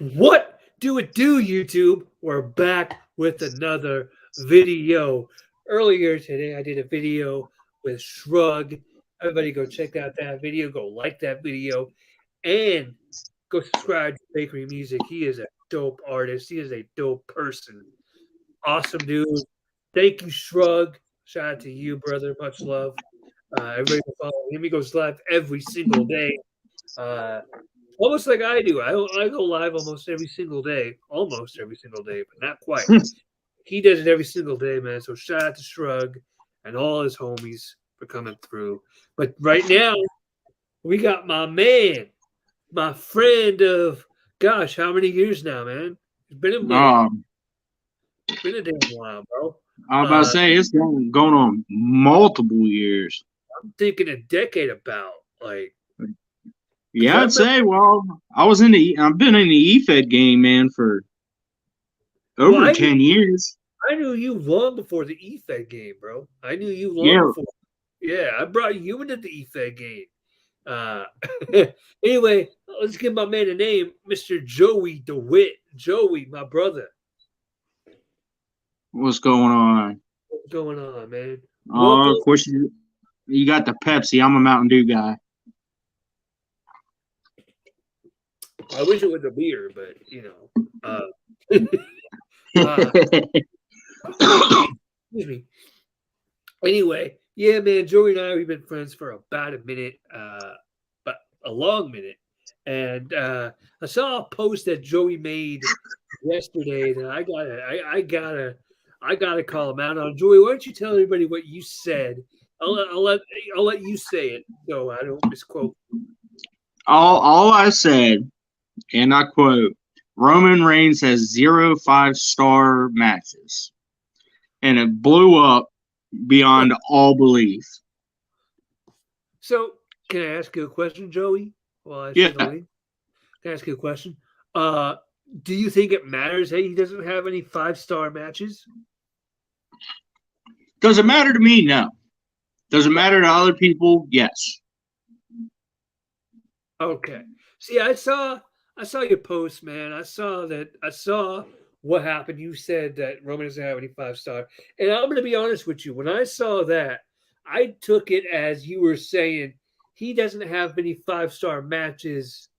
What do it do, YouTube? We're back with another video. Earlier today, I did a video with Shrug. Everybody go check out that video. Go like that video. And go subscribe to Bakery Music. He is a dope artist. He is a dope person. Awesome dude. Thank you, Shrug. Shout out to you, brother. Much love. Everybody go follow him. He goes live every single day. Uh, Almost like I do. I go live almost every single day, but not quite. He does it every single day, man. So shout out to Shrug and all his homies for coming through. But right now, we got my man, my friend of gosh, how many years now, man? It's been a minute. Um, It's been a damn while, bro. I was about to say it's going on multiple years. I'm thinking a decade about like. Yeah, I'd say. Well, I've been in the EFED game, man, for over 10 years. I knew you long before the EFED game, bro. I knew you long before. Yeah, I brought you into the EFED game. Anyway, let's give my man a name, Mr. Joey DeWitt. Joey, my brother. What's going on? What's going on, man? Of course you got the Pepsi. I'm a Mountain Dew guy. I wish it was a beer, but excuse me. Anyway, yeah, man, Joey and I, we've been friends for about a minute, but a long minute. And I saw a post that Joey made yesterday that I gotta call him out on. Joey, why don't you tell everybody what you said? I'll let you say it so I don't misquote. All I said, and I quote, Roman Reigns has 0 5-star matches. And it blew up beyond all belief. So, can I ask you a question, Joey? Yeah. Can I ask you a question? Do you think it matters that he doesn't have any 5-star matches? Does it matter to me? No. Does it matter to other people? Yes. Okay. See, I saw your post, man. I saw what happened. You said that Roman doesn't have any 5-star. And I'm gonna be honest with you. When I saw that, I took it as you were saying he doesn't have many 5-star matches.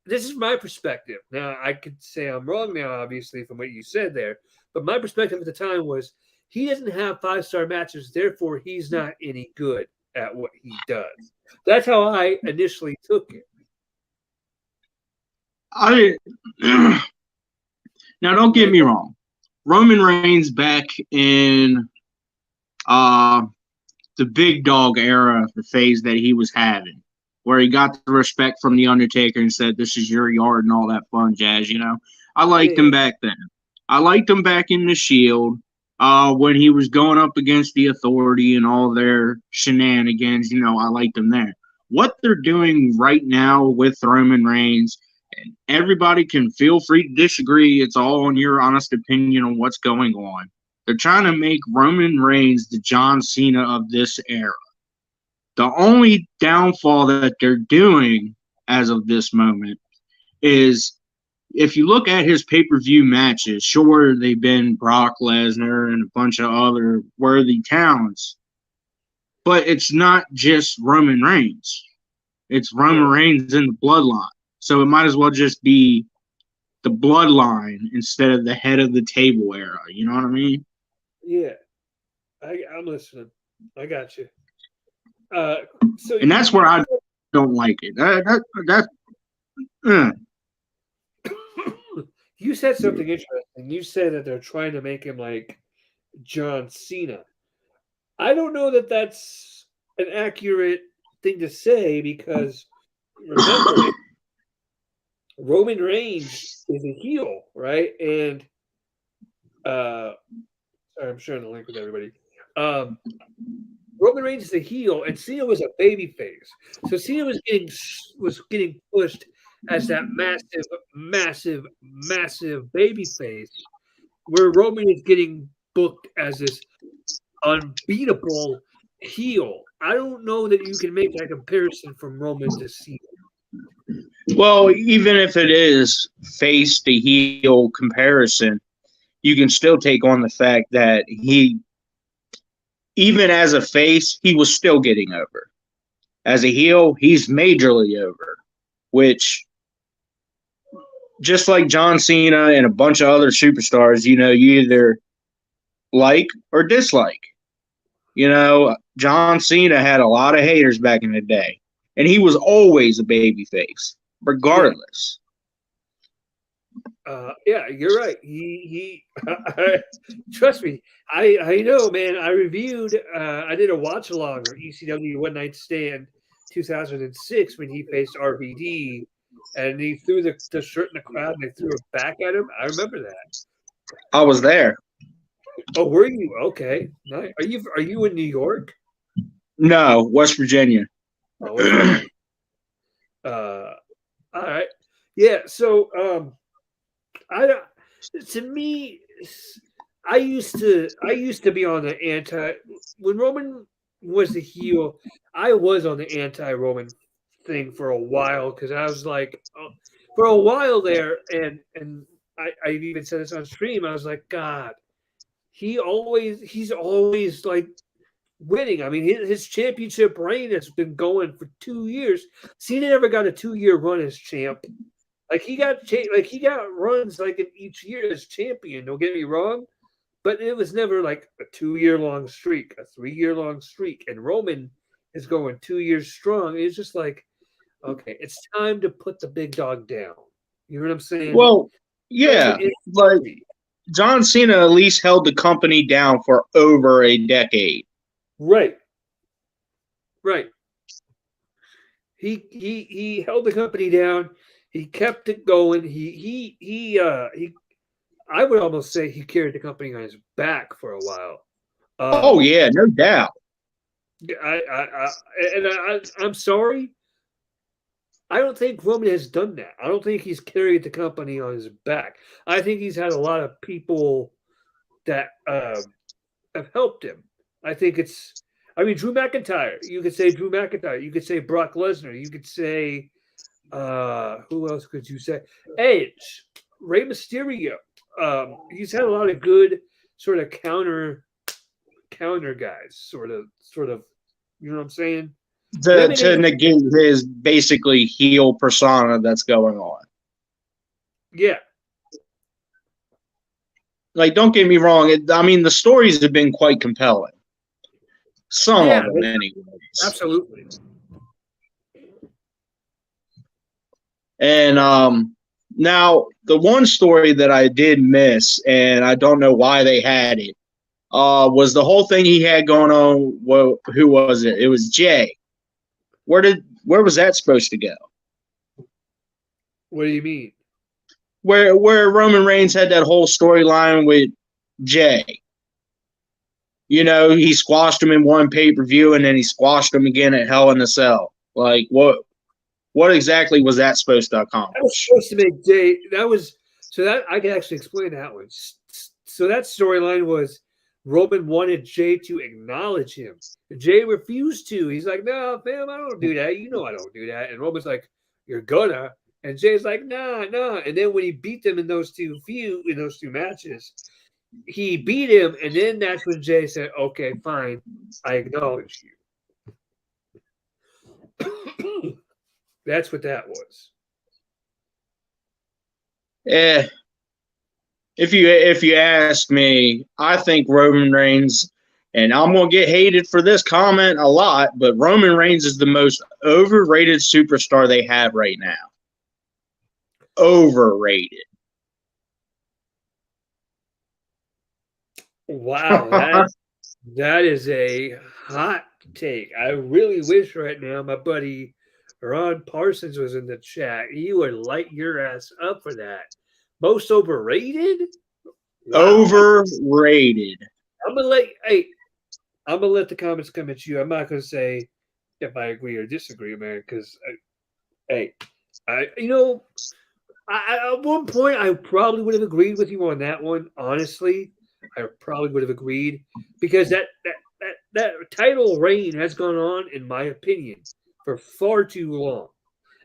This is my perspective. Now, I could say I'm wrong now, obviously, from what you said there. But my perspective at the time was he doesn't have 5-star matches, therefore he's not any good at what he does. That's how I initially took it. Now, don't get me wrong. Roman Reigns back in the big dog era, the phase that he was having, where he got the respect from The Undertaker and said, this is your yard and all that fun jazz, I liked him back then. I liked him back in the Shield when he was going up against the Authority and all their shenanigans. I liked him there. What they're doing right now with Roman Reigns, and everybody can feel free to disagree. It's all on your honest opinion on what's going on. They're trying to make Roman Reigns the John Cena of this era. The only downfall that they're doing as of this moment is if you look at his pay-per-view matches, sure, they've been Brock Lesnar and a bunch of other worthy talents, but it's not just Roman Reigns. It's Roman Reigns in the bloodline. So it might as well just be the bloodline instead of the head of the table era. You know what I mean? Yeah. I'm listening. I got you. And that's where I don't like it. You said something interesting. You said that they're trying to make him like John Cena. I don't know that that's an accurate thing to say because remember, Roman Reigns is a heel, right? And sorry, I'm sharing the link with everybody. Roman Reigns is a heel, and Cena was a baby face. So Cena was getting pushed as that massive baby face, where Roman is getting booked as this unbeatable heel. I don't know that you can make that comparison from Roman to Cena. Well, even if it is face to heel comparison, you can still take on the fact that even as a face, he was still getting over. As a heel, he's majorly over, which, just like John Cena and a bunch of other superstars, you either like or dislike. John Cena had a lot of haters back in the day, and he was always a baby face, regardless. Yeah, you're right. He trust me. I know, man. I reviewed. I did a watch along or ECW One Night Stand 2006 when he faced RVD, and he threw the shirt in the crowd and they threw it back at him. I remember that. I was there. Oh, were you? Okay. Nice. Are you in New York? No, West Virginia. Oh, West Virginia. All right. Yeah. So, I don't. To me, I used to be on the anti when Roman was the heel. I was on the anti-Roman thing for a while because I was like, for a while there, and I even said this on stream. I was like, God, he's always like winning. I mean, his championship reign has been going for 2 years. Cena never got a 2-year run as champ. Like he got runs like in each year as champion. Don't get me wrong, but it was never like a 2-year long streak, a 3-year long streak. And Roman is going 2 years strong. It's just like, okay, it's time to put the big dog down. You know what I'm saying? Well, Time to yeah, end like history. John Cena at least held the company down for over a decade. Right, right. He held the company down. He kept it going. He I would almost say he carried the company on his back for a while. Oh Um, yeah, no doubt. I'm sorry. I don't think Roman has done that. I don't think he's carried the company on his back. I think he's had a lot of people that have helped him. I think it's. I mean, Drew McIntyre. You could say Drew McIntyre. You could say Brock Lesnar. You could say who else could you say? Edge, Rey Mysterio. He's had a lot of good sort of counter guys, sort of. You know what I'm saying? To Maybe to they, negate his basically heel persona that's going on. yeah, Like, don't get me wrong. I mean, the stories have been quite compelling. Some yeah, of them, anyways. absolutely. And now the one story that I did miss, and I don't know why they had it, was the whole thing he had going on. Well, who was it? It was Jay. Where was that supposed to go? What do you mean? Where Roman Reigns had that whole storyline with Jay. He squashed him in one pay-per-view and then he squashed him again at Hell in a Cell. Like what exactly was that supposed to That was accomplish? supposed to make Jay. That was so that I can actually explain that one. So that storyline was Roman wanted Jay to acknowledge him. Jay refused to. He's like, "No, fam, I don't do that. You know I don't do that." And Roman's like, "You're gonna." And Jay's like, "Nah, nah." And then when he beat them in those two matches, he beat him, and then that's when Jay said, "Okay, fine, I acknowledge you." That's what that was. Eh, if you ask me, I think Roman Reigns, and I'm gonna get hated for this comment a lot, but Roman Reigns is the most overrated superstar they have right now. Overrated. Wow, that is a hot take. I really wish right now my buddy Ron Parsons was in the chat. He would light your ass up for that. Most overrated? Wow. Overrated. I'm gonna let hey, I'm gonna let the comments come at you. I'm not gonna say if I agree or disagree, man, because hey, I at one point I probably would have agreed with you on that one. Honestly, I probably would have agreed because that title reign has gone on, in my opinion, for far too long.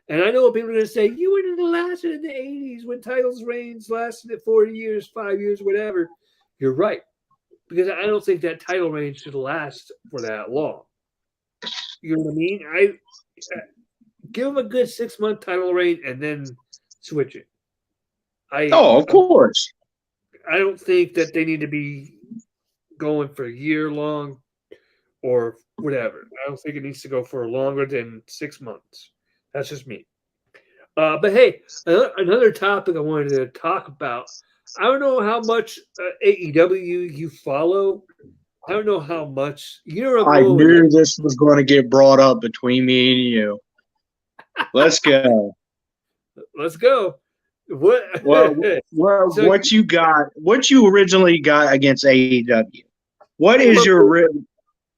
And I know what people are going to say, you wouldn't have lasted in the 80s when titles reigns lasted at 40 years, 5 years, whatever. You're right. Because I don't think that title reign should last for that long. You know what I mean? Give them a good 6 month title reign and then switch it. Oh, of course. I don't think that they need to be going for a year long or whatever. I don't think it needs to go for longer than 6 months. That's just me. But hey, another topic I wanted to talk about. I don't know how much AEW you follow. I don't know how much. You know what I'm I going with knew that. this was going to get brought up between me and you. Let's go. Let's go. What? Well, So what you got? What you originally got against AEW? What I is love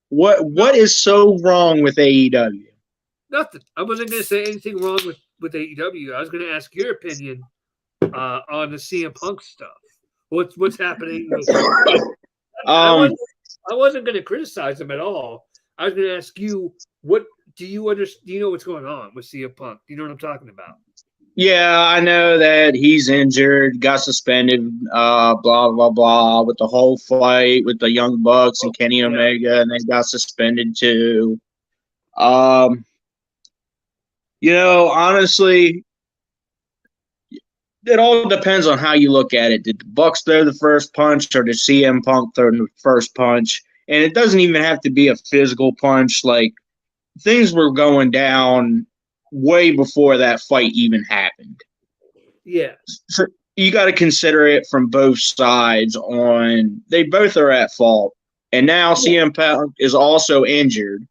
both. what is so wrong with AEW? Nothing. I wasn't going to say anything wrong with AEW. I was going to ask your opinion on the CM Punk stuff. What's happening with? I Um, wasn't. I wasn't going to criticize him at all. I was going to ask you, what do you understand? Do you know what's going on with CM Punk? Do you know what I'm talking about? yeah, I know that he's injured, got suspended, blah blah blah, with the whole fight with the Young Bucks Oh, and Kenny yeah. Omega, and they got suspended too. Um, honestly, it all depends on how you look at it. Did the Bucks throw the first punch, or did CM Punk throw the first punch? And it doesn't even have to be a physical punch. Like, things were going down way before that fight even happened. Yeah. So you got to consider it from both sides. On they both are at fault, and now Yeah. CM Punk is also injured,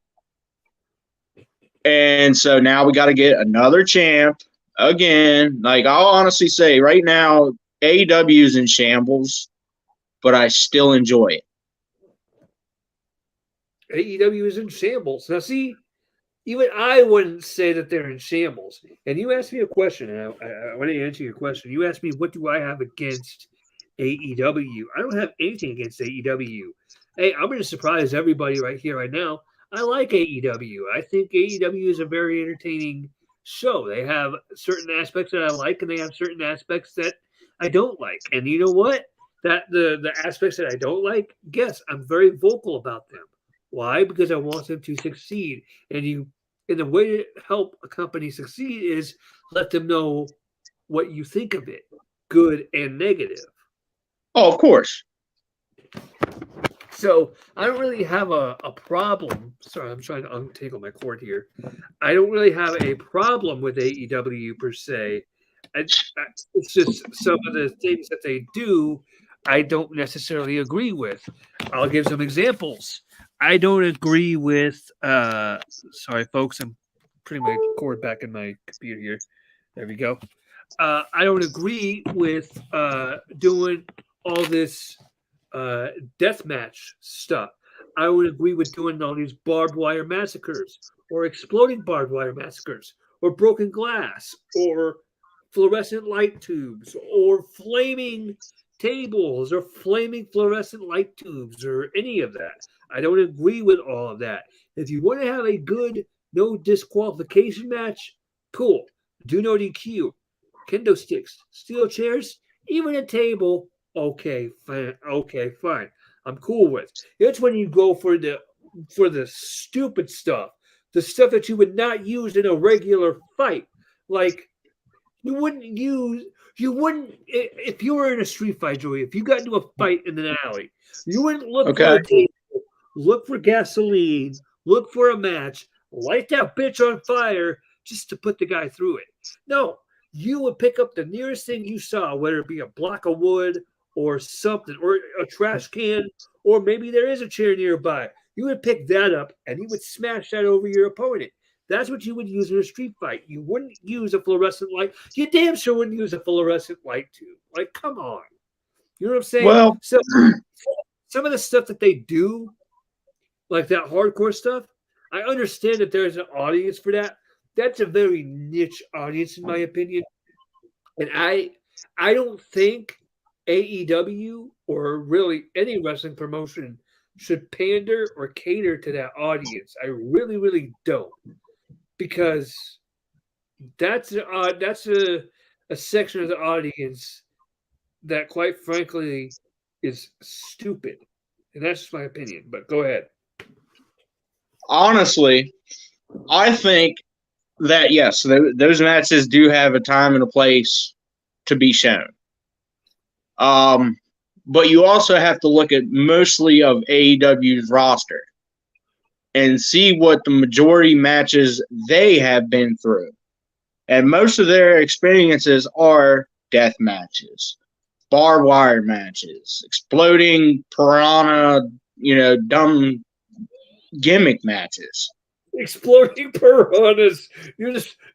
and so now we got to get another champ again. Like, I'll honestly say right now, AEW is in shambles, but I still enjoy it. AEW is in shambles. Now, see, even I wouldn't say that they're in shambles. And you asked me a question, and I want to answer your question. You asked me, what do I have against AEW? I don't have anything against AEW. Hey, I'm going to surprise everybody right here, right now. I like AEW. I think AEW is a very entertaining show. They have certain aspects that I like, and they have certain aspects that I don't like. And you know what? That the aspects that I don't like, guess I'm very vocal about them. Why? Because I want them to succeed. And the way to help a company succeed is let them know what you think of it, good and negative. Oh, of course. So I don't really have a problem. Sorry, I'm trying to untangle my cord here. I don't really have a problem with AEW per se. It's just some of the things that they do, I don't necessarily agree with. I'll give some examples. I don't agree with. Sorry, folks, I'm putting my cord back in my computer here. There we go. I don't agree with doing all this uh, death match stuff. I would agree with doing all these barbed wire massacres, or exploding barbed wire massacres, or broken glass, or fluorescent light tubes, or flaming tables, or flaming fluorescent light tubes, or any of that. I don't agree with all of that. If you want to have a good no disqualification match, cool. Do no DQ, kendo sticks, steel chairs, even a table. Okay, fine. Okay, fine. I'm cool with. It's when you go for the stupid stuff, the stuff that you would not use in a regular fight. Like you wouldn't if you were in a street fight, Joey. If you got into a fight in an alley, you wouldn't look for Okay. a table, look for gasoline, look for a match, light that bitch on fire just to put the guy through it. No, you would pick up the nearest thing you saw, whether it be a block of wood or something, or a trash can, or maybe there is a chair nearby. You would pick that up and you would smash that over your opponent. That's what you would use in a street fight. You wouldn't use a fluorescent light. You damn sure wouldn't use a fluorescent light tube. Like, come on. You know what I'm saying? Well, So some of the stuff that they do, like that hardcore stuff, I understand that there's an audience for that. That's a very niche audience, in my opinion. And I don't think AEW or really any wrestling promotion should pander or cater to that audience. I really, really don't. Because That's a section of the audience that, quite frankly, is stupid, and that's just my opinion. But go ahead. Honestly, I think that yes, those matches do have a time and a place to be shown. Um, but you also have to look at mostly of AEW's roster and see what the majority matches they have been through. And most of their experiences are death matches, barbed wire matches, exploding piranha, dumb gimmick matches. Exploding piranhas.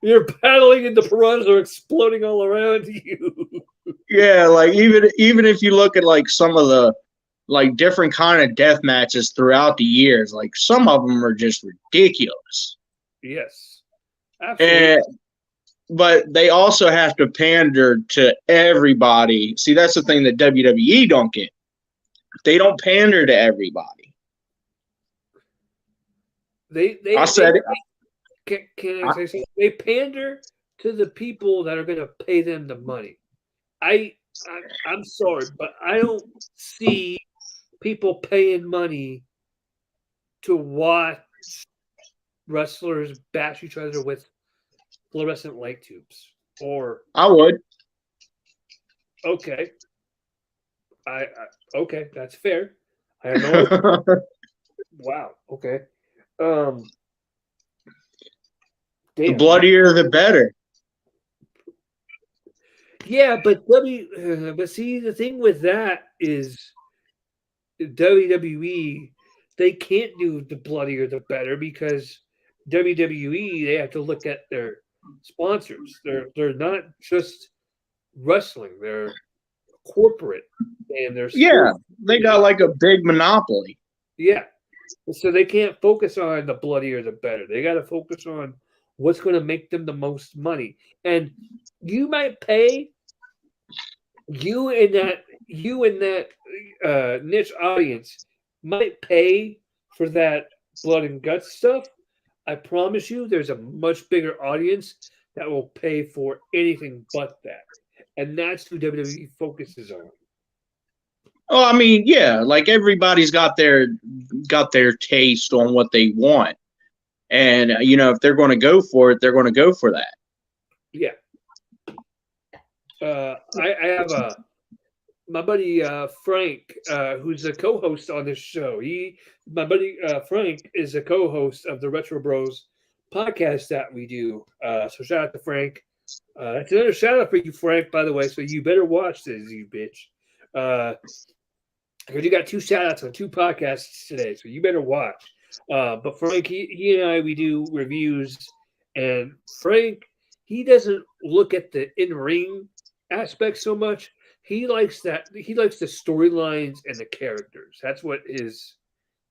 You're paddling and the piranhas are exploding all around you. Yeah, like even if you look at like some of the like different kind of death matches throughout the years, like some of them are just ridiculous. Yes, absolutely. And but they also have to pander to everybody. See, that's the thing that WWE don't get. They don't pander to everybody. I said it. Can I say something? They pander to the people that are going to pay them the money. I, I'm sorry, but I don't see people paying money to watch wrestlers bash each other with fluorescent light tubes. Or I would. okay, okay, that's fair. I have no. Wow. Okay. Um. The Damn. bloodier, the better. Yeah, but see, the thing with that is WWE, they can't do the bloodier the better because WWE, they have to look at their sponsors. They're not just wrestling; they're corporate and they're Yeah, sports. they got like a big monopoly. Yeah, so they can't focus on the bloodier the better. They got to focus on what's going to make them the most money. And you might pay you in that niche audience might pay for that blood and guts stuff. I promise you, there's a much bigger audience that will pay for anything but that, and that's who WWE focuses on. Oh, I mean, yeah, like everybody's got their taste on what they want, and if they're going to go for it, they're going to go for that. Yeah, I have my buddy Frank, who's a co-host on this show. My buddy Frank is a co-host of the Retro Bros podcast that we do. So shout out to Frank. That's another shout out for you, Frank. By the way, so you better watch this, you bitch. Because you got two shout outs on two podcasts today, so you better watch. But Frank, he and I, we do reviews, and Frank, he doesn't look at the in ring aspect so much. He likes that. He likes the storylines and the characters. That's what his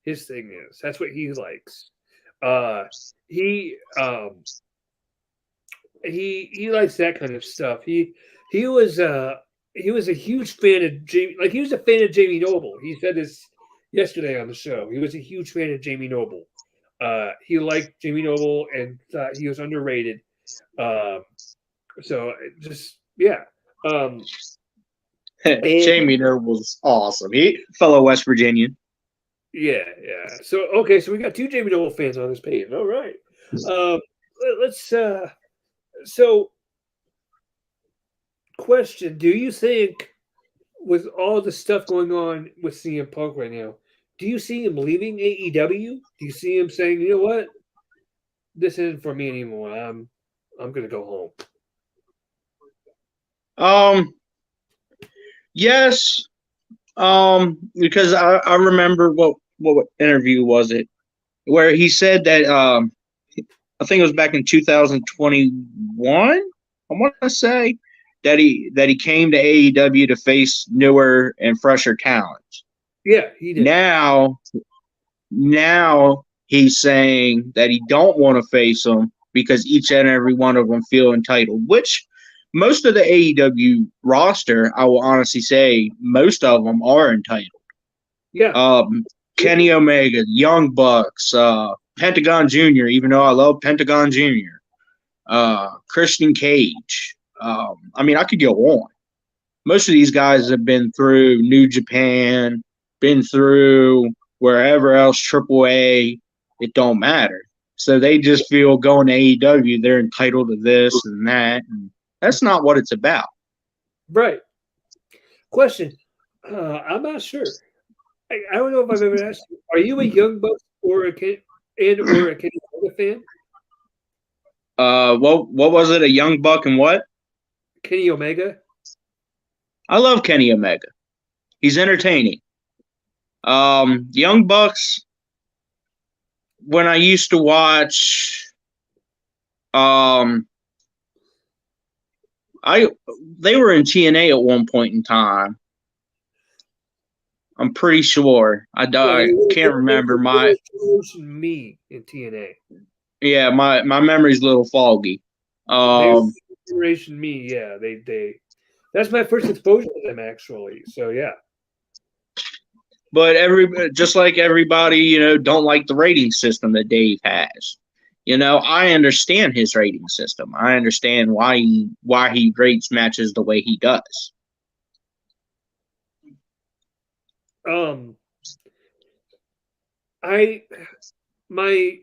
thing is. That's what he likes. Uh, he he likes that kind of stuff. He was he was a huge fan of Jamie. Like he was a fan of Jamie Noble. He said this yesterday on the show. He was a huge fan of Jamie Noble. He liked Jamie Noble and thought he was underrated. Um, so just yeah. And Jamie Noble's awesome. He fellow West Virginian. yeah. So okay, so we got two Jamie Noble fans on this page. All right. Um, let's. So, question: do you think, with all the stuff going on with CM Punk right now, do you see him leaving AEW? Do you see him saying, "You know what? This isn't for me anymore. I'm gonna go home." Yes. Because I remember what interview was it where he said that I think it was back in 2021. I want to say that he came to AEW to face newer and fresher talent. Yeah, he did. Now he's saying that he don't want to face them because each and every one of them feel entitled, which most of the AEW roster, I will honestly say, most of them are entitled. Yeah. Kenny Omega, Young Bucks, Pentagon Jr., even though I love Pentagon Jr., Christian Cage. I mean, I could go on. Most of these guys have been through New Japan, been through wherever else, Triple A. It don't matter. So they just feel going to AEW, they're entitled to this and that. And that's not what it's about. Right. Question. I'm not sure. I don't know if I've ever asked you. Are you a Young Bucks or a Kenny Omega fan? What was it? A Young Buck and what? Kenny Omega. I love Kenny Omega. He's entertaining. Young Bucks. When I used to watch, they were in TNA at one point in time. I'm pretty sure. I can't remember my. Me in TNA. Yeah, my memory's a little foggy. Generation Me, yeah, they. That's my first exposure to them, actually. So yeah. But just like everybody, don't like the rating system that Dave has. I understand his rating system. I understand why he rates matches the way he does. My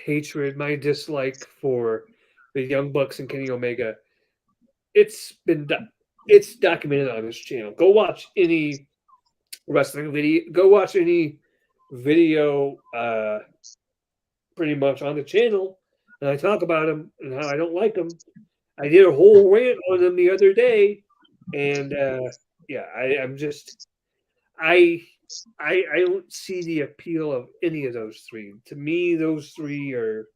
hatred, my dislike for the Young Bucks and Kenny Omega, it's documented on this channel. Go watch any wrestling video. Go watch any video, pretty much on the channel, and I talk about them and how I don't like them. I did a whole rant on them the other day, and yeah, I'm just I don't see the appeal of any of those three. To me, those three are.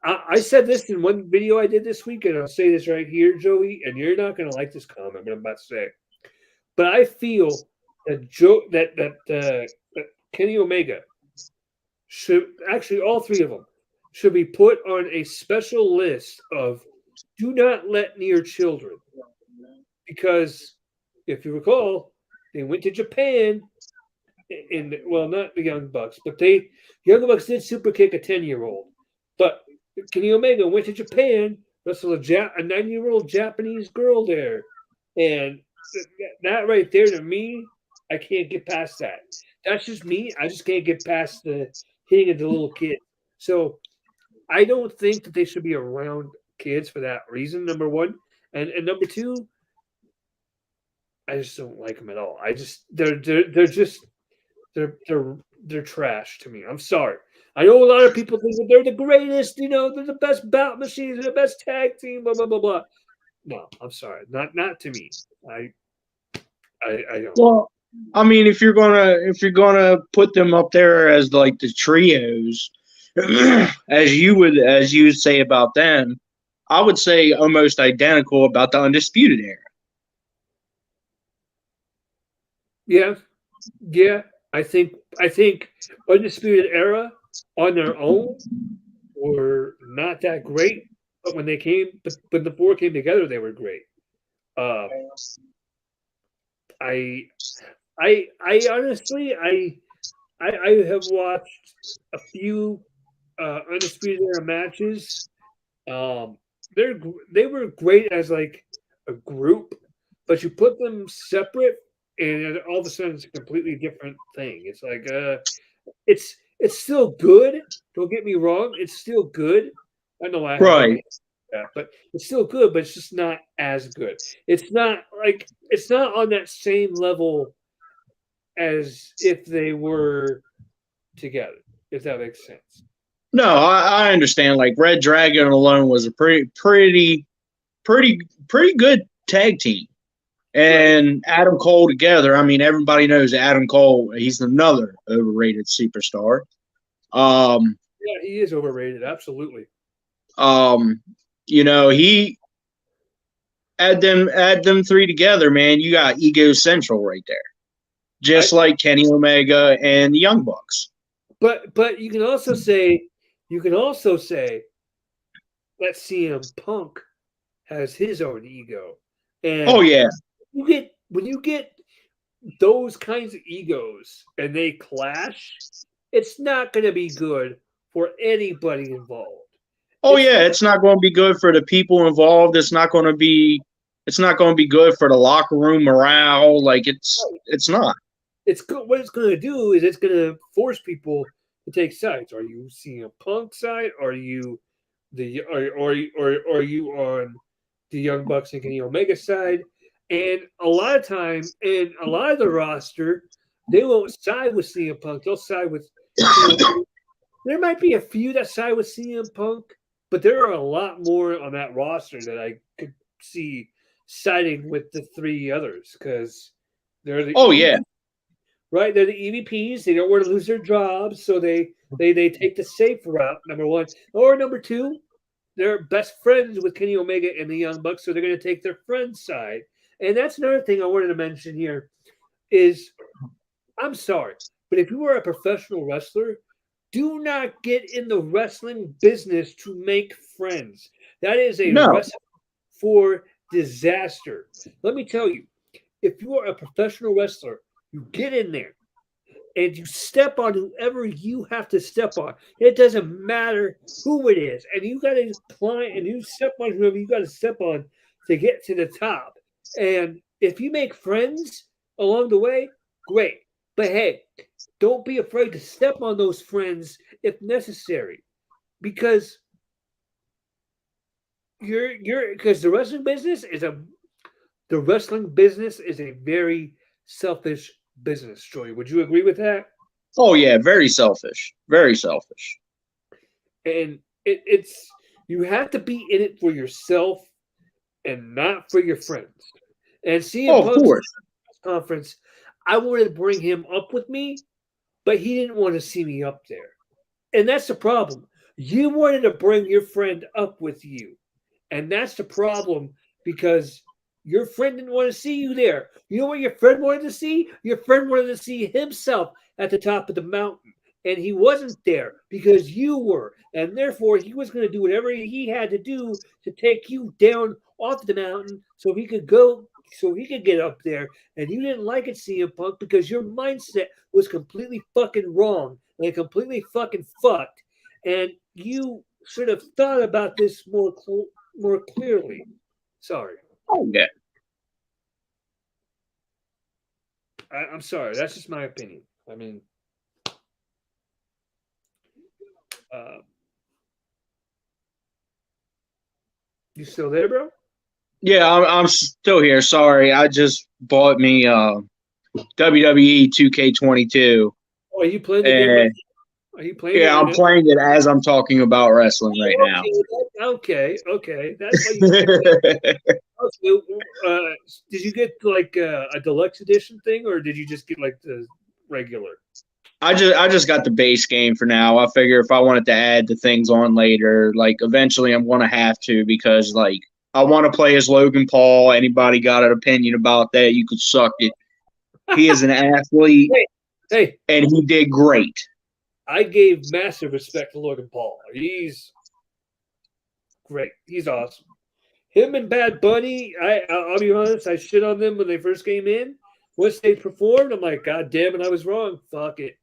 I said this in one video I did this week, and I'll say this right here, Joey, and you're not going to like this comment, what I'm about to say. But I feel that Kenny Omega should actually all three of them should be put on a special list of do not let near children, because if you recall, they went to Japan, and well, not the Young Bucks, but Young Bucks did super kick a 10-year-old, but Kenny Omega went to Japan, wrestled a 9-year-old Japanese girl there, and that right there, to me, I can't get past that. That's just me. I just can't get past the hitting of the little kid. So I don't think that they should be around kids for that reason. Number one, and number two, I just don't like them at all. They're trash to me. I'm sorry. I know a lot of people think that they're the greatest. They're the best bout machines, they're the best tag team. Blah blah blah blah. No, I'm sorry. Not to me. I don't. Well, I mean, if you're gonna put them up there as like the trios, as you would say about them, I would say almost identical about the Undisputed Era. Yeah. I think Undisputed Era on their own were not that great, but when the four came together, they were great. I honestly I have watched a few Undisputed Era matches. They were great as like a group, but you put them separate, and all of a sudden it's a completely different thing. It's like it's still good. Don't get me wrong, it's still good. I know I Right. but it's still good, but it's just not as good. It's not on that same level as if they were together, if that makes sense. No, I understand. Like Red Dragon alone was a pretty good tag team. And right. Adam Cole together, I mean, everybody knows Adam Cole, he's another overrated superstar. Yeah, he is overrated, absolutely. He add them three together, man, you got Ego Central right there. Just like Kenny Omega and the Young Bucks. But you can also say that CM Punk has his own ego. And oh yeah. When you get those kinds of egos and they clash, it's not going to be good for anybody involved. Oh yeah, it's not going to be good for the people involved. It's not going to be. It's not going to be good for the locker room morale. Like it's not. It's what it's going to do is it's going to force people to take sides. Are you CM Punk side? Are you are you on the Young Bucks and Kenny Omega side? And a lot of time, and a lot of the roster, they won't side with CM Punk. They'll side with. There might be a few that side with CM Punk, but there are a lot more on that roster that I could see siding with the three others because they're the Oh yeah, right? They're the EVPs. They don't want to lose their jobs, so they take the safe route. Number one, or number two, they're best friends with Kenny Omega and the Young Bucks, so they're going to take their friend's side. And that's another thing I wanted to mention here is I'm sorry, but if you are a professional wrestler, do not get in the wrestling business to make friends. That is a no. recipe for disaster. Let me tell you, if you are a professional wrestler, you get in there and you step on whoever you have to step on. It doesn't matter who it is. And you got to climb and you step on whoever you got to step on to get to the top. And if you make friends along the way, great. But hey, don't be afraid to step on those friends if necessary. Because because the wrestling business is a very selfish business, Joey. Would you agree with that? Oh yeah, very selfish. Very selfish. And it's you have to be in it for yourself and not for your friends. And CM Oh, of Punk's course. conference, I wanted to bring him up with me, but he didn't want to see me up there. And that's the problem. You wanted to bring your friend up with you. And that's the problem because your friend didn't want to see you there. You know what your friend wanted to see? Your friend wanted to see himself at the top of the mountain. And he wasn't there because you were. And therefore, he was going to do whatever he had to do to take you down off the mountain so he could get up there. And you didn't like it, CM Punk, because your mindset was completely fucking wrong and completely fucking fucked. And you should have thought about this more clearly. Sorry. Oh yeah. I'm sorry. That's just my opinion. I mean, uh, you still there, bro? Yeah, I'm still here. Sorry, I just bought me WWE 2K22, Oh, are you playing the game right and now? Are you playing it yeah, right I'm now? playing it as I'm talking about wrestling right now. Okay. That's why you. Okay, did you get like a deluxe edition thing, or did you just get like the regular? I just got the base game for now. I figure if I wanted to add the things on later, like eventually I'm gonna have to because like I want to play as Logan Paul. Anybody got an opinion about that? You could suck it. He is an athlete Hey, hey, and he did great. I gave massive respect to Logan Paul. He's great. He's awesome. Him and Bad Bunny, I'll be honest, I shit on them when they first came in. Once they performed, I'm like, God damn it, I was wrong. Fuck it.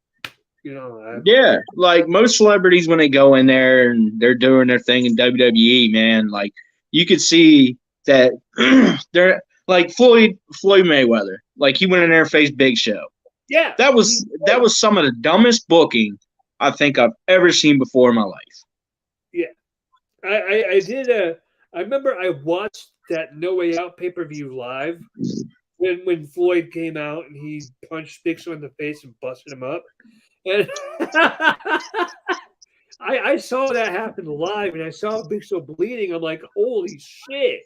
You know, Yeah, like most celebrities when they go in there and they're doing their thing in WWE, man, like you could see that they're like Floyd Mayweather. Like he went in there and faced Big Show. yeah. That was some of the dumbest booking I think I've ever seen before in my life. Yeah. I did I remember I watched that No Way Out pay per view live when Floyd came out and he punched Big Show in the face and busted him up. And I saw that happen live and I saw Big Show bleeding. I'm like, holy shit.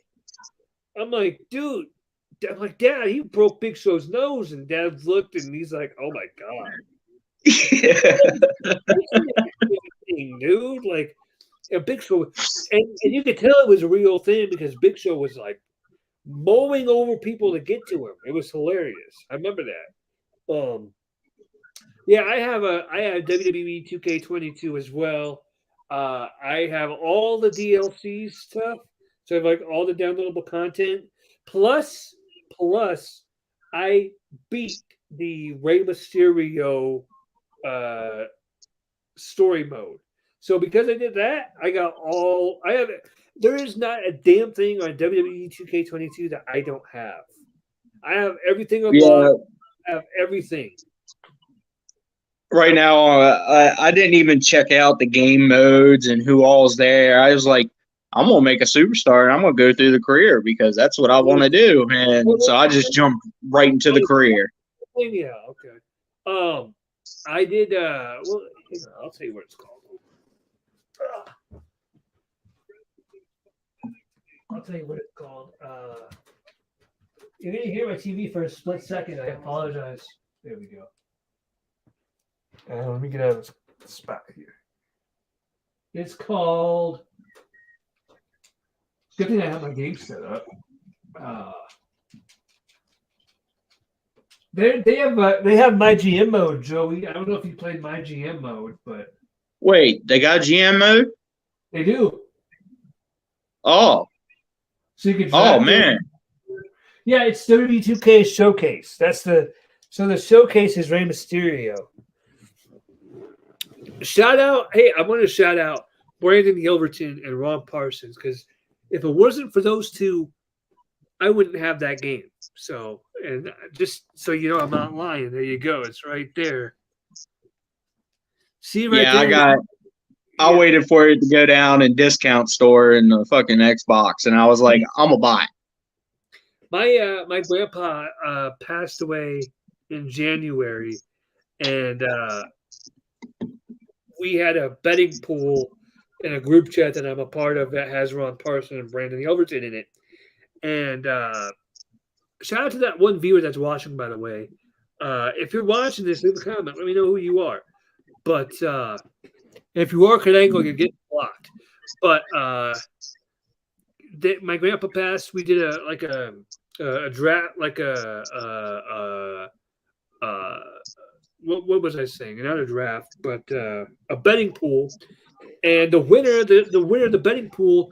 I'm like, dude. I'm like, Dad, he broke Big Show's nose. And Dad looked and he's like, oh my God. Dude. Like, a Big Show. And you could tell it was a real thing because Big Show was like mowing over people to get to him. It was hilarious. I remember that. Yeah, I have WWE 2K22 as well. I have all the DLC stuff, so I have like all the downloadable content. Plus, plus, I beat the Rey Mysterio uh, story mode. So because I did that, I got all I have. There is not a damn thing on WWE 2K22 that I don't have. I have everything Yeah, unlocked. I have everything. right now I didn't even check out the game modes and who all's there. I was like, I'm gonna make a superstar and I'm gonna go through the career because that's what I want to do. And so I just jumped right into the career. Yeah, okay. I did. Well, hang on, I'll tell you what it's called. I'll tell you what it's called. You're gonna hear my TV for a split second. I apologize. There we go. Let me get out of this spot here. It's called. Good thing I have my game set up. They have my GM mode, Joey. I don't know if you played my GM mode, but Wait, they got GM mode? they do. Oh, So you can oh draft man. Yeah, it's WWE2K Showcase. The showcase is Rey Mysterio. Shout out! Hey, I want to shout out Brandon Gilberton and Ron Parsons because if it wasn't for those two, I wouldn't have that game. So, and just so you know, I'm not lying. There you go. It's right there. See right Yeah, there. I waited for it to go down in discount store in the fucking Xbox, and I was like, I'm gonna buy it. My grandpa passed away in January, and we had a betting pool in a group chat that I'm a part of that has Ron Parson and Brandon Yelverton in it. And shout out to that one viewer that's watching, by the way. If you're watching this, leave a comment. Let me know who you are. But if you are Kanango, you're getting blocked. But my grandpa passed. We did a draft, like what was I saying? Not a draft, but a betting pool. And the winner of the betting pool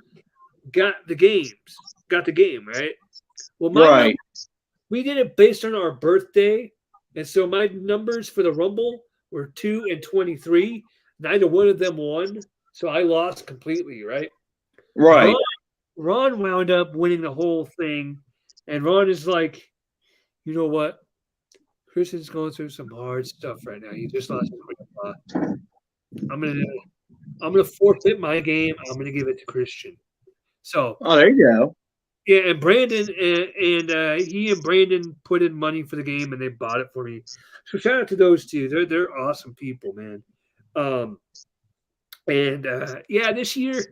got the game, right? Well, Right. We did it based on our birthday, and so my numbers for the Rumble were 2 and 23. Neither one of them won, so I lost completely, right? Right. Ron wound up winning the whole thing, and Ron is like, you know what? Christian's going through some hard stuff right now. He just lost his grandpa. I'm gonna forfeit my game. I'm gonna give it to Christian. So, oh, there you go. Yeah, and Brandon and he and Brandon put in money for the game and they bought it for me. So shout out to those two. They're awesome people, man. Yeah, this year's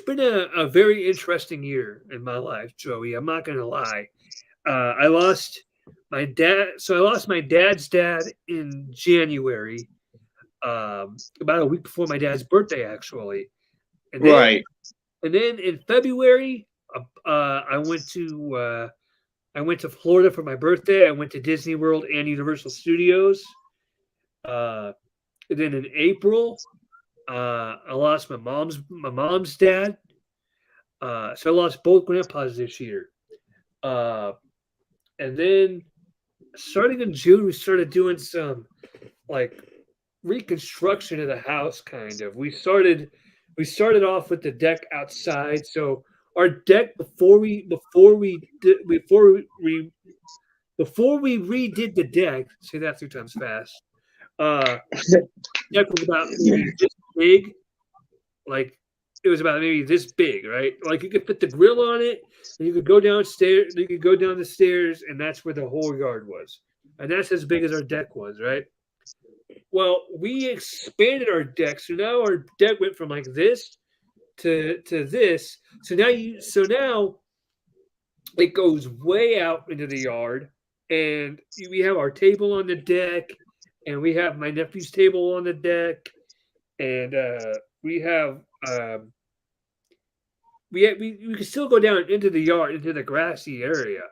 been a very interesting year in my life, Joey. I'm not gonna lie. I lost my dad. So I lost my dad's dad in January, about a week before my dad's birthday, actually. And then, Right. and then in February, I went to Florida for my birthday. I went to Disney World and Universal Studios. And then in April, I lost my mom's dad. So I lost both grandpas this year. And then starting in June, we started doing some like reconstruction of the house. Kind of. We started off with the deck outside. So our deck before we redid the deck. Say that 3 times fast. Deck was about maybe this big, like it was about maybe this big, right? Like you could put the grill on it, and you could go downstairs. You could go down the stairs, and that's where the whole yard was, and that's as big as our deck was, right? Well, we expanded our deck, so now our deck went from like this to this. So now it goes way out into the yard, and we have our table on the deck, and we have my nephew's table on the deck, and we have we can still go down into the yard, into the grassy area.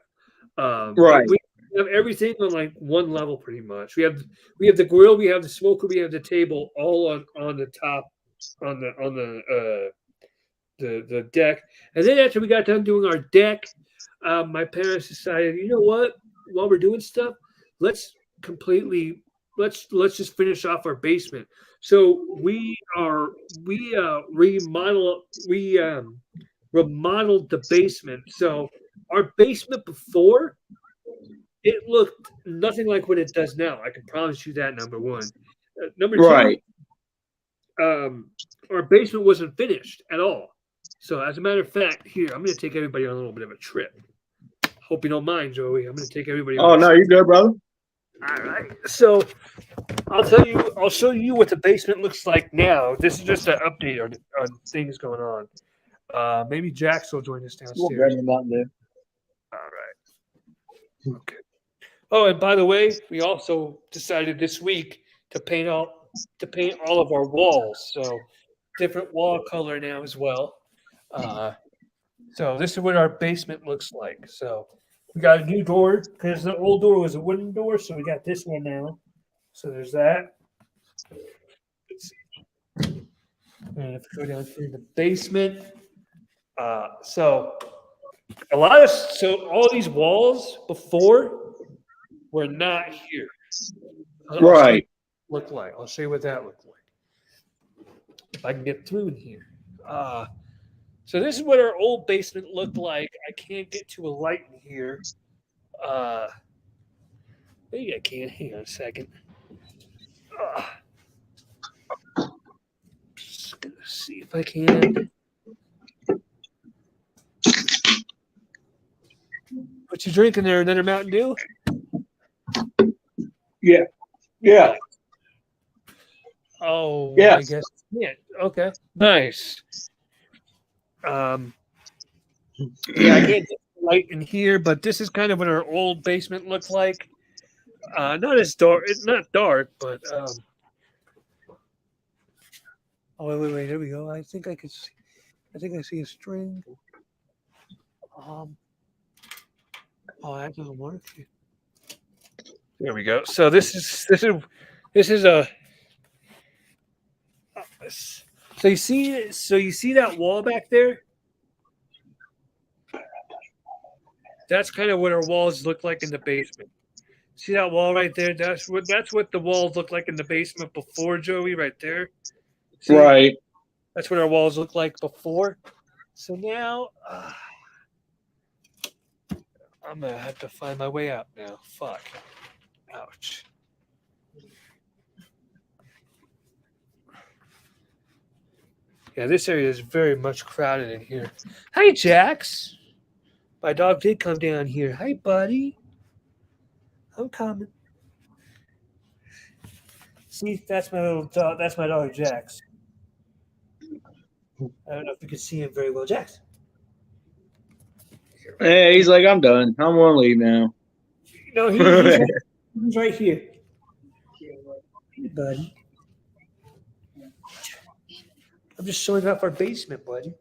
Right. But we have everything on like one level, pretty much. We have the grill, we have the smoker, we have the table, all on the top, on the deck. And then after we got done doing our deck, my parents decided, you know what? While we're doing stuff, let's completely let's just finish off our basement. So remodeled the basement. So our basement before, it looked nothing like what it does now. I can promise you that. Number one. Number two, Right. our basement wasn't finished at all. So as a matter of fact, here I'm going to take everybody on a little bit of a trip. Hope you don't mind, Joey. I'm going to take everybody on Oh a no, trip. you're good, brother. All right. So I'll show you what the basement looks like now. This is just an update on things going on. Maybe Jax will join us downstairs. All right. Okay. Oh, and by the way, we also decided this week to paint all of our walls. So different wall color now as well. So this is what our basement looks like. So we got a new door because the old door was a wooden door, so we got this one now. So there's that. Let's see. And if we go down through the basement, so all these walls before were not here. Right. Look like. I'll show you what that looked like. If I can get through in here. So this is what our old basement looked like. I can't get to a light in here. Maybe I can. Hang on a second. Just gonna see if I can. What you drinking there? Another Mountain Dew? Yeah. Yeah. Oh, yeah. I guess. Yeah. Okay. Nice. Yeah, I can't get the light in here, but this is kind of what our old basement looked like. Not as dark. It's not dark, but oh wait. There we go. I think I could see. I think I see a string. Oh, that doesn't work. There we go. So this is a. So you see that wall back there? That's kind of what our walls look like in the basement. See that wall right there? That's what the walls look like in the basement before, Joey, right there. See? Right. That's what our walls look like before. So now I'm gonna have to find my way out now. Fuck. Ouch. Yeah, this area is very much crowded in here. Hi, Jax. My dog did come down here. Hi, buddy. I'm coming. See, that's my little dog. That's my dog, Jax. I don't know if you can see him very well, Jax. Hey, he's like, I'm done. I'm gonna leave now. No, he's right here. Hey, buddy. I'm just showing off our basement, buddy.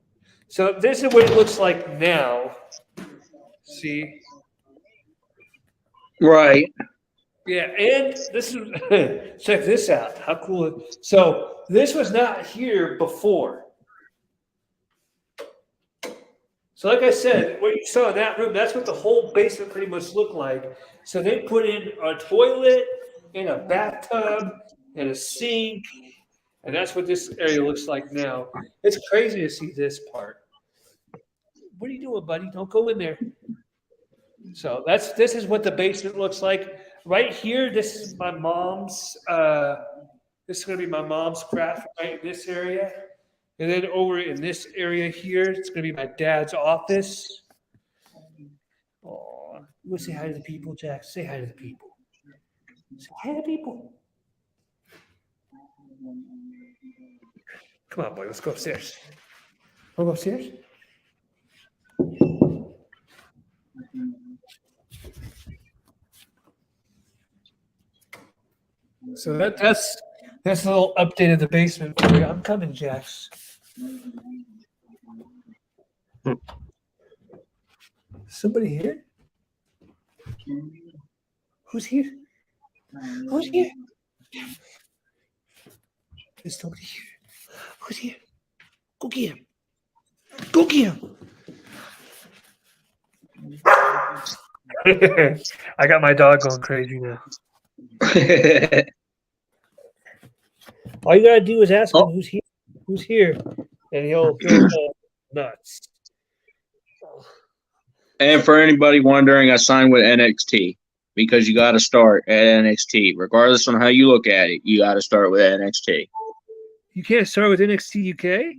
So this is what it looks like now. See? Right. Yeah, and this is check this out. How cool! So this was not here before. So like I said, what you saw in that room, that's what the whole basement pretty much looked like. So they put in a toilet and a bathtub and a sink, and that's what this area looks like now. It's crazy to see this part. What are you doing, buddy? Don't go in there. So this is what the basement looks like. Right here, this is my mom's. This is going to be my mom's craft right in this area. And then over in this area here, it's going to be my dad's office. Oh, you want to say hi to the people, Jack? Say hi to the people. Say hi to the people. Come on, boy. Let's go upstairs. Want to go upstairs? So that's a little update of the basement for you. I'm coming, Jax. Somebody here? Who's here? Who's here? There's nobody here. Who's here? Go get him. Go get him. I got my dog going crazy now. All you gotta do is ask him Oh, who's here, and he'll go nuts. and for anybody wondering, I signed with NXT because you got to start at NXT, regardless on how you look at it. You got to start with NXT. You can't start with NXT UK.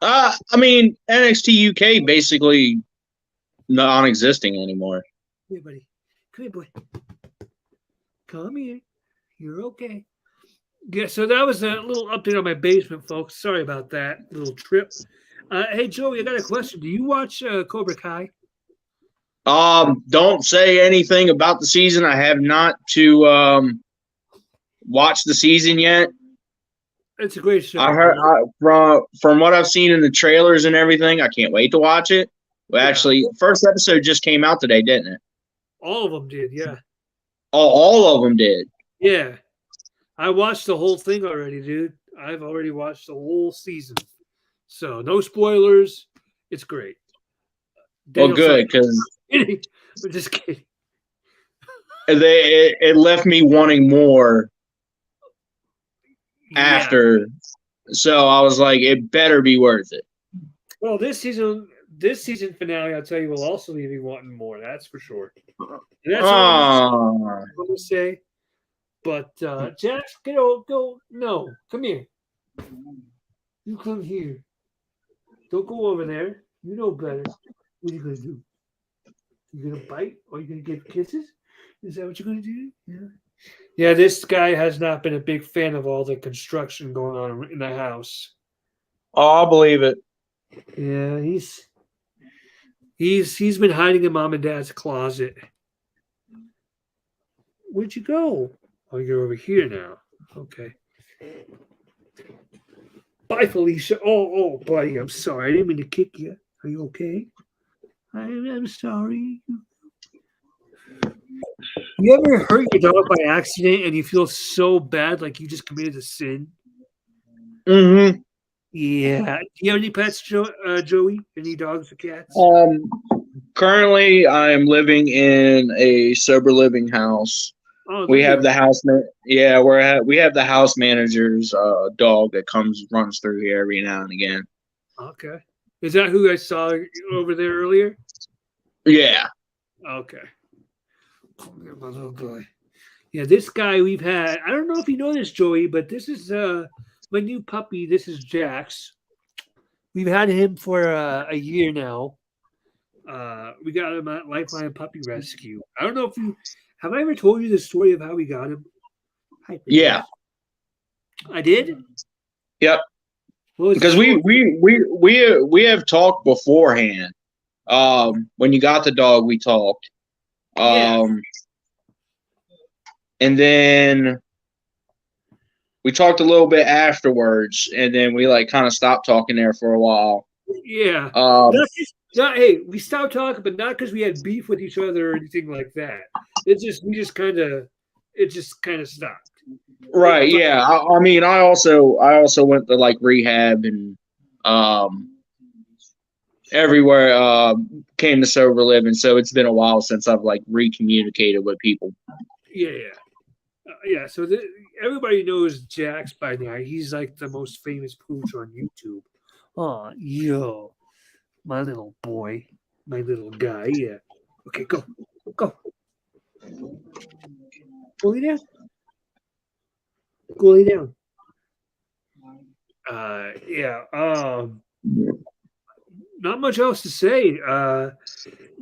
I mean, NXT UK basically non-existing anymore. Come here, buddy. Come here, boy. Come here. You're okay. Yeah, so that was a little update on my basement, folks. Sorry about that little trip. Hey, Joey, I got a question. Do you watch Cobra Kai? Don't say anything about the season. I have not to watch the season yet. It's a great show. I heard from what I've seen in the trailers and everything. I can't wait to watch it. Well, actually, first episode just came out today, didn't it? All of them did, yeah. All of them did. Yeah. I watched the whole thing already, dude. I've already watched the whole season. So, no spoilers. It's great. Well, good, because I'm just kidding. it left me wanting more after. So I was like, it better be worth it. Well, this season finale, I'll tell you, will also leave me wanting more. That's for sure. And that's all I'm going to say. But Jax, go. No, come here. You come here. Don't go over there. You know better. What are you gonna do? You gonna bite or you gonna give kisses? Is that what you're gonna do? Yeah. Yeah, this guy has not been a big fan of all the construction going on in the house. Oh, I'll believe it. Yeah, he's been hiding in mom and dad's closet. Where'd you go? Oh, you're over here now. Okay. Bye, Felicia. Oh, buddy, I'm sorry. I didn't mean to kick you. Are you okay? I'm sorry. You ever hurt your dog by accident and you feel so bad like you just committed a sin? Mm-hmm. Yeah. Do you have any pets, Joey? Any dogs or cats? Currently, I am living in a sober living house. Oh, we have the house. Yeah, we have the house manager's dog that runs through here every now and again. Okay. Is that who I saw over there earlier? Yeah. Okay. My little boy. Yeah, this guy we've had. I don't know if you know this, Joey, but this is my new puppy. This is Jax. We've had him for a year now. We got him at Lifeline Puppy Rescue. I don't know if you have I ever told you the story of how we got him. Yeah, I did. Yep. Because we have talked beforehand. When you got the dog, we talked. And then we talked a little bit afterwards, and then we kind of stopped talking there for a while. Yeah. Hey, we stopped talking, but not because we had beef with each other or anything like that. It just kind of stopped. Right. Yeah. I mean, I also went to rehab and everywhere. Came to sober living, so it's been a while since I've recommunicated with people. Yeah. So everybody knows Jax by now. He's the most famous pooch on YouTube. Oh, yo. My little boy, my little guy. Yeah. Okay, go. Go lay down. Go lay down. Yeah. Not much else to say.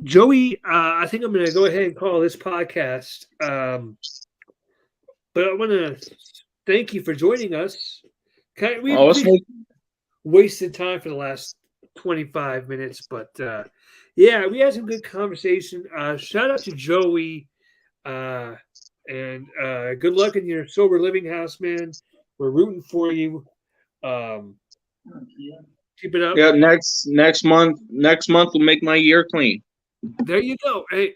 Joey, I think I'm going to go ahead and call this podcast. But I want to thank you for joining us. We wasted time for the last 25 minutes, but yeah, we had some good conversation. Shout out to Joey, and good luck in your sober living house, man. We're rooting for you. Keep it up. Yeah, next month will make my year clean. There you go. Hey,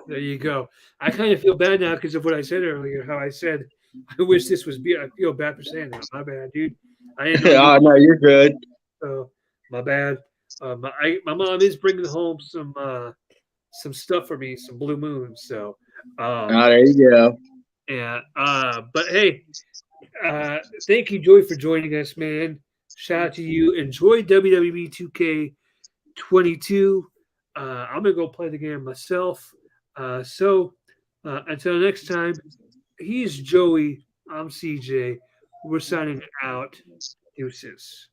there you go. I kind of feel bad now because of what I said earlier. How I said I wish this was beer. I feel bad for saying that. My bad, dude. I didn't know. No, you're good. My bad. My mom is bringing home some stuff for me, some Blue Moons. So there you go. Yeah. But hey, thank you, Joey, for joining us, man. Shout out to you. Enjoy WWE 2K22. I'm gonna go play the game myself. Until next time, he's Joey. I'm CJ. We're signing out. Deuces.